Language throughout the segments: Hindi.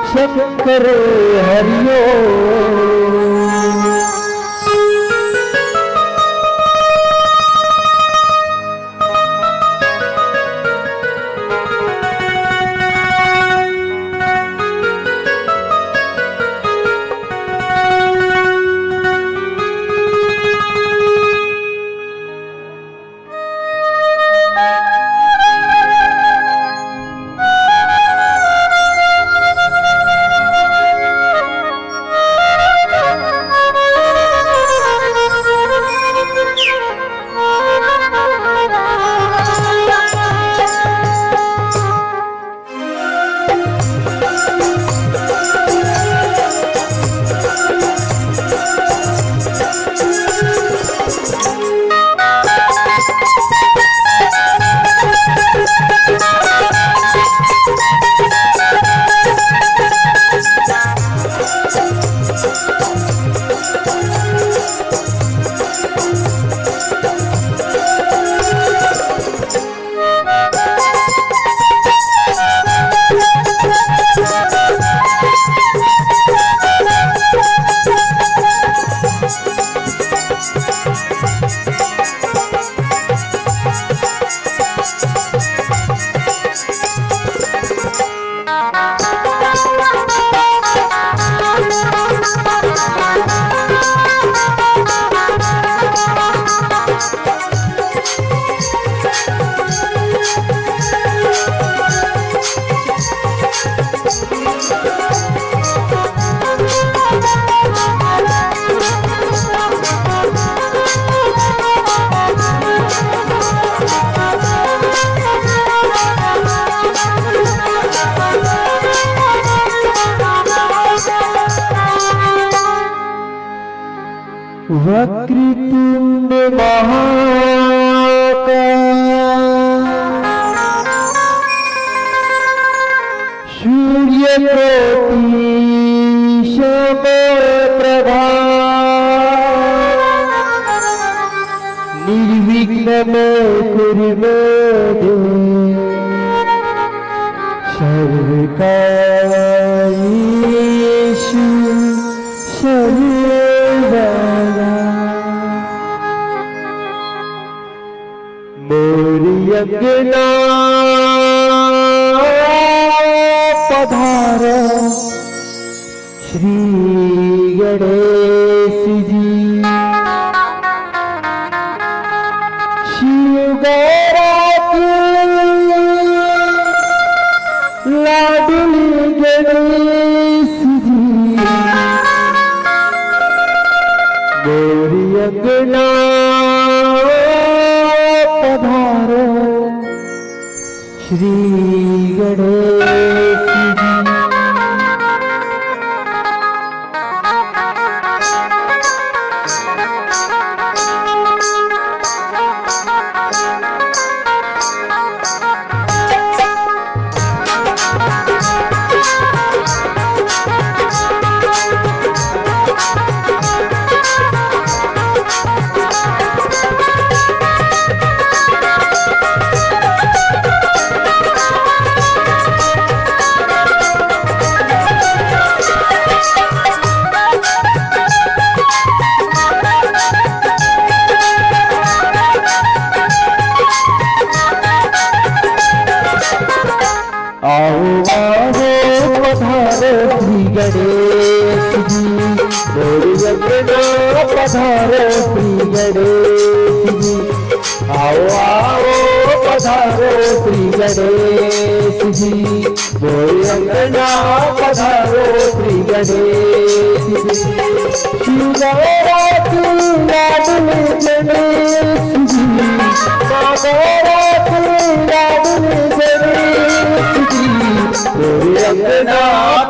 शंकर हरियो वक्रतुंड महाकाय सूर्यकोटि समप्रभा निर्विघ्नं कुरु मे देव सर्वकार्येषु सर्वदा अंगना पधारो श्री गणेश जी शिव लाडली गणेश जी मोरी अंगना पधारो श्री गणेश जी। आओ आओ पधारो श्री गणेश जी मोरी अंगना पधारो श्री गणेश जी। आओ आओ पधारो श्री गणेश जी मोरी अंगना पधारो श्री गणेश जी। शिवरात्रि लाडली गणेश जी शिवरात्रि लाडली गणेश मोरी अंगना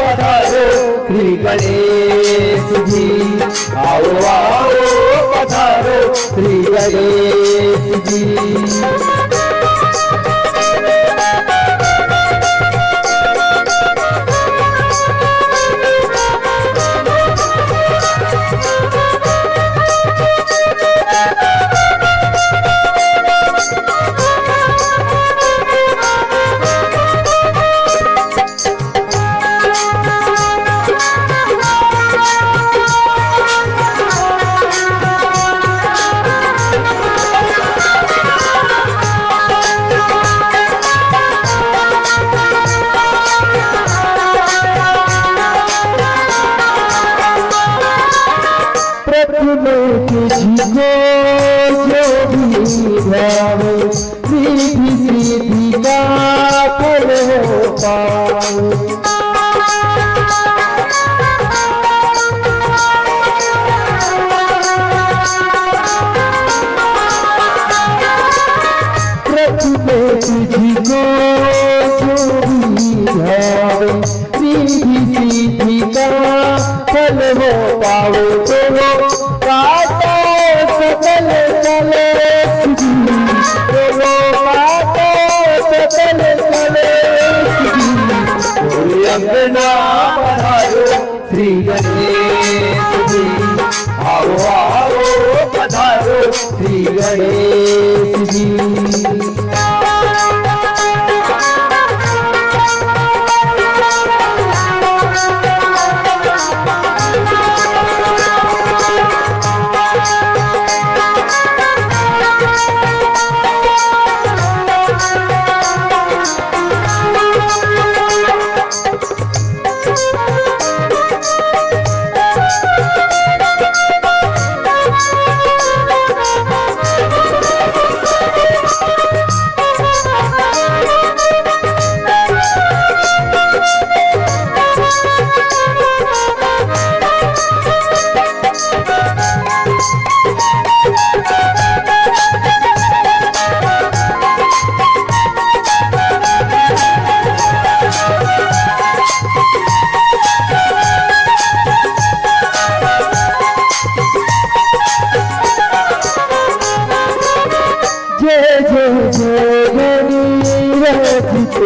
पधारो श्री गणेश जी। आओ आओ पधारो श्री गणेश जी। तुझको जो भी भावे सीधी सीधी का फल हो पाओ तो काटो सकल चले काटो सकल चले अंगना पधारो श्री गणेश जी आओ आओ पधारो श्री गणेश जी।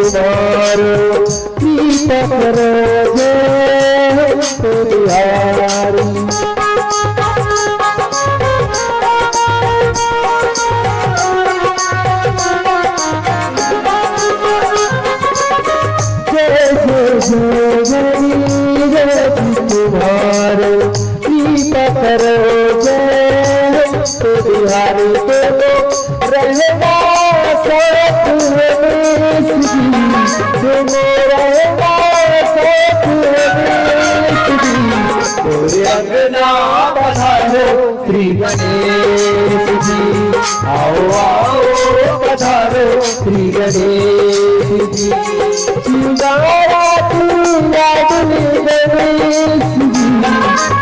तुम्हारो कृपा करो जय बिहारी जय जय तुम्हारो कृपा करो जय बिहारी तो रहना साथ अंगना पधारो श्री गणेश जी आओ आओ पधारो श्री गणेश जी। चिंगारा चूड़ा डुली गणेश जी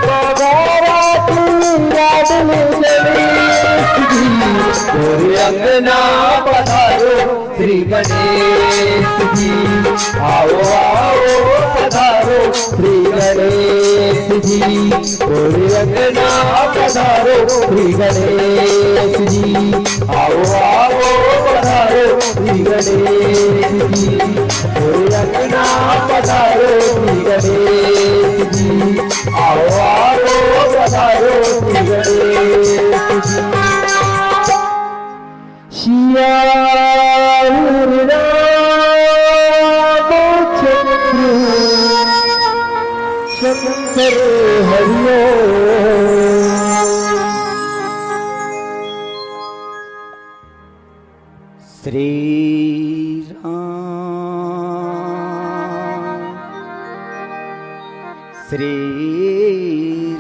चिंगारा चूड़ा डुली गणेश जी अंगना पधारो श्री गणेश जी आओ आओ पधारो श्री गणेश जी अंगना पधारो श्री गणेश जी आओ आओ पधारो श्री गणेश जी अंगना पधारो श्री गणेश जी आओ आओ पधारो श्री गणेश जी। शंकर हरिओ श्री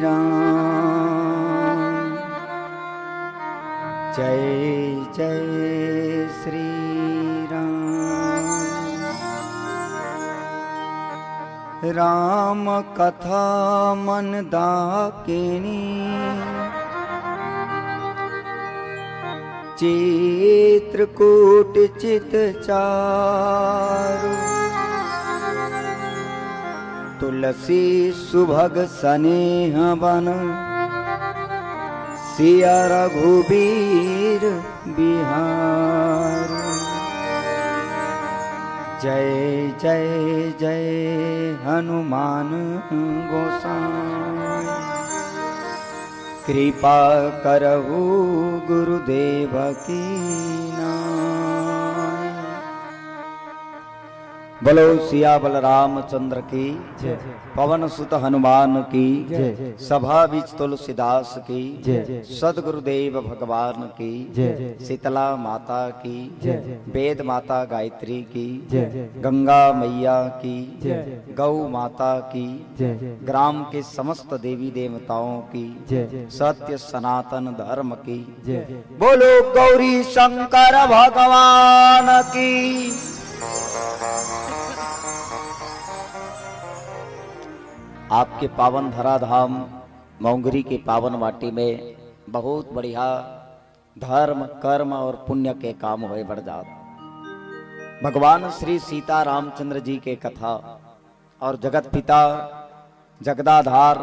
राम जय जय श्री राम कथा मन दाकिनी चित्रकूट चित चारु तुलसी सुभग सनेह बन सिया रघुबीर बिहार जय जय जय हनुमान गोसाई कृपा करहु गुरुदेव की नाय। बोलो सिया बल रामचंद्र की जय, पवन सुत हनुमान की जय, सभा बीच तुलसीदास की जय, सदगुरुदेव भगवान की जय, शीतला माता की जय, वेद माता गायत्री की जय, गंगा मैया की जय, गौ माता की जय, ग्राम के समस्त देवी देवताओं की जय, सत्य सनातन धर्म की जय। बोलो गौरी शंकर भगवान की। आपके पावन धराधाम मौंगरी के पावन वाटी में बहुत बढ़िया धर्म कर्म और पुण्य के काम हुए बढ़ जात। भगवान श्री सीता रामचंद्र जी के कथा और जगत पिता जगदाधार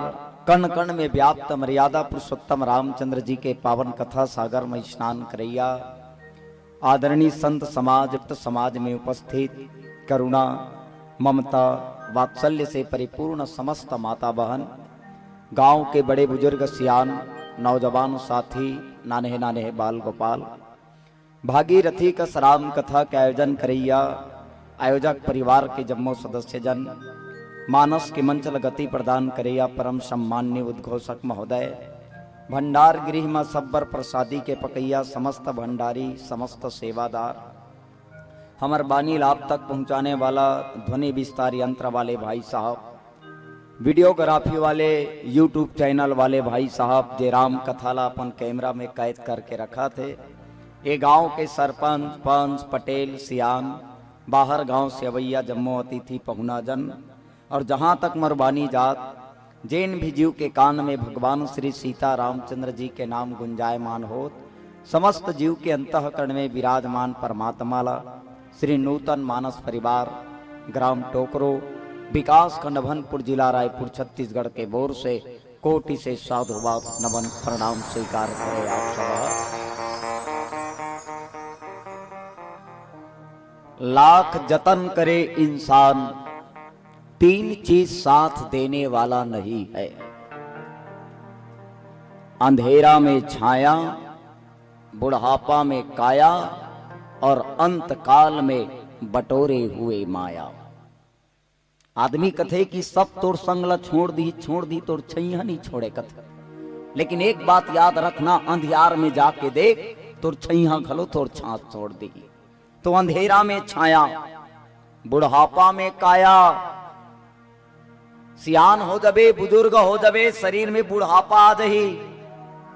कण कण में व्याप्त मर्यादा पुरुषोत्तम रामचंद्र जी के पावन कथा सागर में स्नान करैया आदरणीय संत समाज युक्त समाज में उपस्थित करुणा ममता वात्सल्य से परिपूर्ण समस्त माता बहन, गांव के बड़े बुजुर्ग सियान, नौजवान साथी, नाने नाने बाल गोपाल, भागीरथी का राम कथा के आयोजन करैया आयोजक परिवार के जम्मो सदस्य जन, मानस के मंचल गति प्रदान करैया परम सम्मान्य उद्घोषक महोदय, भंडार गृह में सब्बर प्रसादी के पकैया समस्त भंडारी, समस्त सेवादार, हमर बानी लाभ तक पहुंचाने वाला ध्वनि विस्तार यंत्र वाले भाई साहब, वीडियोग्राफी वाले यूट्यूब चैनल वाले भाई साहब, जे राम कथाला अपन कैमरा में कैद करके रखा थे, ये गांव के सरपंच पंच पटेल सियान, बाहर गांव से अवैया जम्मो अतिथि पहुना जन, और जहां तक मरबानी जात जैन भी जीव के कान में भगवान श्री सीता रामचंद्र जी के नाम गुंजायमान होत, समस्त जीव के अंतःकरण में विराजमान परमात्माला श्री नूतन मानस परिवार ग्राम टोकरो विकास खंड भनपुर जिला रायपुर छत्तीसगढ़ के बोर से कोटि से साधुवाद नमन प्रणाम स्वीकार करे आप सब। लाख जतन करे इंसान, तीन चीज साथ देने वाला नहीं है, अंधेरा में छाया, बुढ़ापा में काया और अंत काल में बटोरे हुए माया। आदमी कथे कि सब तोर संगला छोड़ दी तोर छैया नहीं छोड़े कथे, लेकिन एक बात याद रखना, अंधियार में जाके देख तोर छैया खलो तोर छाछ छोड़ दी। तो अंधेरा में छाया, बुढ़ापा में काया, सियान हो जबे बुजुर्ग हो जबे शरीर में बुढ़ापा आ जाही,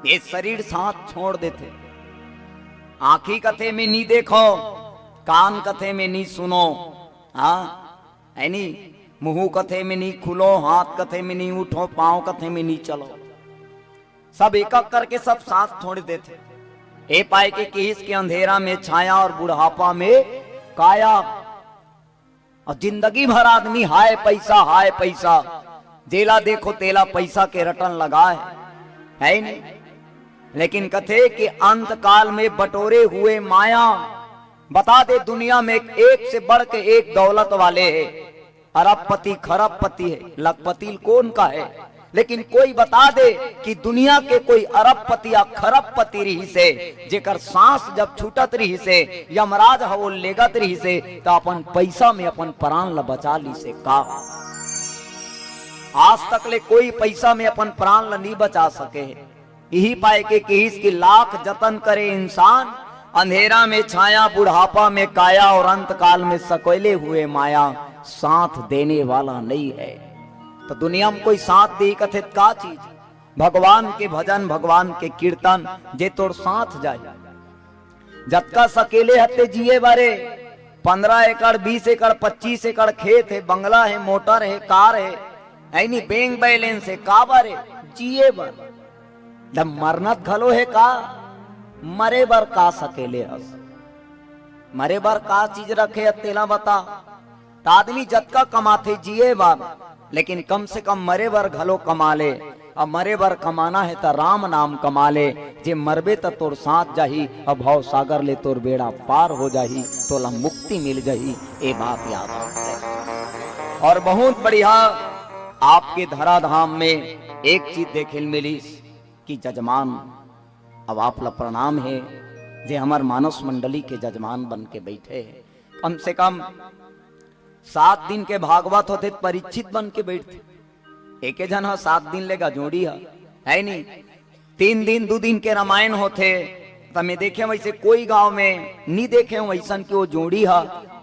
ये शरीर साथ छोड़ देते। आंखी कथे में नहीं देखो, कान कथे में नहीं सुनो, हाँ ऐनी मुंह कथे में नहीं खुलो, हाथ कथे में नहीं उठो, पांव कथे में नहीं चलो, सब एक एक करके सब साथ छोड़ देते। ए पाए के किस के अंधेरा में छाया और बुढ़ापा में काया, और जिंदगी भर आदमी हाय पैसा, जेला देखो तेला पैसा के रटन लगाए है नहीं, लेकिन कथे कि अंत काल में बटोरे हुए माया। बता दे दुनिया में एक से बढ़ के एक दौलत वाले है, अरबपति खरबपति है, लखपति कौन का है, लेकिन कोई बता दे कि दुनिया के कोई अरबपति या खरबपति रही से जेकर सांस जब छूटत रही से यमराज हो लेगत रही से तो अपन पैसा में अपन प्राण ल बचा ली से का। आज तक ले कोई पैसा में अपन प्राण ल नहीं बचा सके है। यही पाए के इसकी लाख जतन करे इंसान, अंधेरा में छाया, बुढ़ापा में काया और अंत काल में सकोले हुए माया, साथ देने वाला नहीं है। तो दुनिया में कोई साथ दे कथित का चीज, भगवान के भजन भगवान के कीर्तन जे तोड़ साथ जाए। जतका सकेले हते जिए बारे, 15 एकड़ 20 एकड़ 25 एकड़ खेत है, बंगला है, मोटर है, कार है, ऐनी बैंक बैलेंस है, का बारे जिए बारे। जब मरनत खलो है का, मरे बर का सकेले हस, मरे बर का चीज रखे तेला बता। तो आदमी जतका कमाथे जिए बार, लेकिन कम से कम मरे बर घलो कमा ले, अब मरे बर कमाना है तो राम नाम कमा ले। जे मरबे तो तोर साथ जाही, अब भव सागर ले तोर बेड़ा पार हो जाही, तोला मुक्ति मिल जाही, ये बात याद रखे। और बहुत बढ़िया आपके धराधाम में एक चीज देखे मिली कि जजमान, अब आप ला प्रणाम है जे हमार मानस मंडली के जजमान बन के बैठे हैं। कम से कम 7 दिन के भागवत होते परीक्षित बन के बैठते, एक जन है 7 दिन लेगा जोड़ी है नहीं, 3 दिन 2 दिन के रामायण होते। तो मैं देखे वैसे कोई गांव में नहीं देखे वैसन कि वो जोड़ी है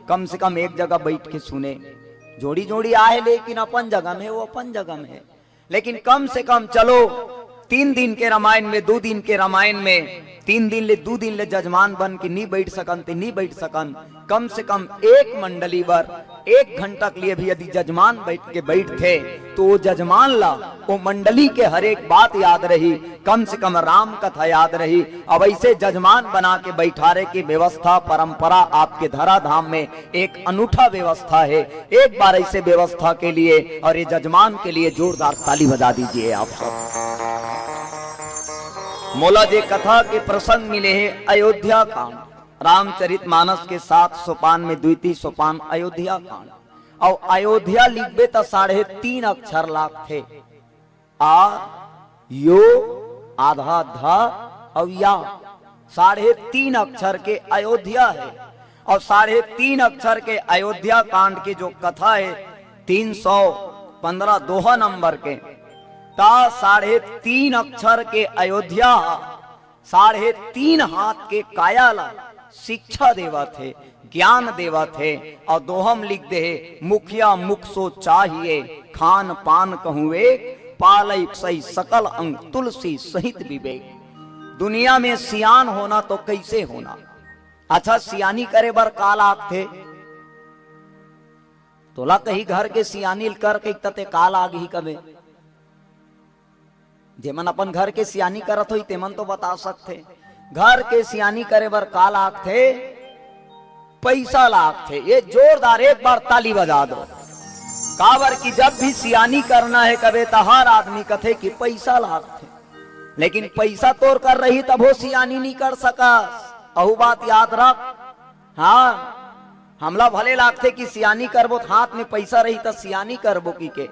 कम से कम एक जगह बैठ के सुने। जोड़ी जोड़ी आए लेकिन अपन जगह में, वो अपन जगह में है, लेकिन कम से कम चलो 3 दिन के रामायण में 2 दिन के रामायण में 3 दिन ले 2 दिन ले जजमान बन के नहीं बैठ सकन ते नहीं बैठ सकन। कम से कम एक मंडली पर 1 घंटा के लिए भी यदि जजमान बैठ थे तो वो जजमान ला वो मंडली के हर एक बात याद रही, कम से कम राम कथा याद रही। अब ऐसे जजमान बना के बैठारे की व्यवस्था परंपरा आपके धरा धाम में एक अनूठा व्यवस्था है। एक बार ऐसे व्यवस्था के लिए और ये जजमान के लिए जोरदार ताली बजा दीजिए आप सब। मोला जे कथा के प्रसंग मिले हैं अयोध्या कांड, रामचरितमानस के 7 सोपान में द्वितीय सोपान अयोध्या कांड। और अयोध्या लिखबे तो 3.5 अक्षर लाग थे। आ यो आधा धा और या 3.5 अक्षर के अयोध्या है। और 3.5 अक्षर के अयोध्या कांड की जो कथा है 315 दोहा नंबर के ता 3.5 अक्षर के अयोध्या 3.5 हाथ के कायाला शिक्षा देवा थे, ज्ञान देवा थे। और दोहम लिख दे मुखिया मुख सो चाहिए, खान पान कहूए पालय सही सकल अंग तुलसी सहित विवेक। दुनिया में सियान होना तो कैसे होना। अच्छा सियानी करे बर काल आग थे तोला कही घर के सियानी कर के तते काल आग ही कबे। जेमन अपन घर के सियानी करत हो तेमन तो बता सकते। घर के सियानी करे बर काल आग थे, पैसा लाग थे। ये जोरदार एक बार ताली बजा दो। काबर की जब भी सियानी करना है कबे तो हर आदमी कथे कि पैसा लाग थे, लेकिन पैसा तोड़ कर रही तब वो सियानी नहीं कर सका। अहू बात याद रख। हाँ हमला भले लागते कि सियानी करबो हाथ में पैसा रही तो सियानी करबो की के,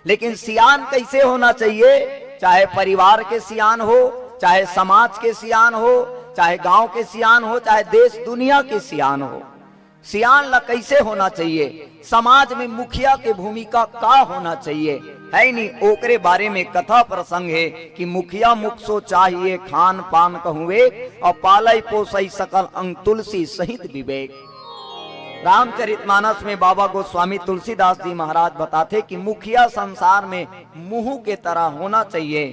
लेकिन सियान कैसे होना चाहिए। चाहे परिवार के सियान हो, चाहे समाज के सियान हो, चाहे गांव के सियान हो, चाहे देश दुनिया के सियान हो। सियान ला कैसे होना चाहिए, समाज में मुखिया के भूमिका का होना चाहिए है नहीं। ओकरे बारे में कथा प्रसंग है कि मुखिया मुख सो चाहिए, खान पान कहूए और पालय पोसई सकल अंग तुलसी सहित विवेक। रामचरितमानस में बाबा गोस्वामी तुलसीदास जी महाराज बताते कि मुखिया संसार में मुंह के तरह होना चाहिए।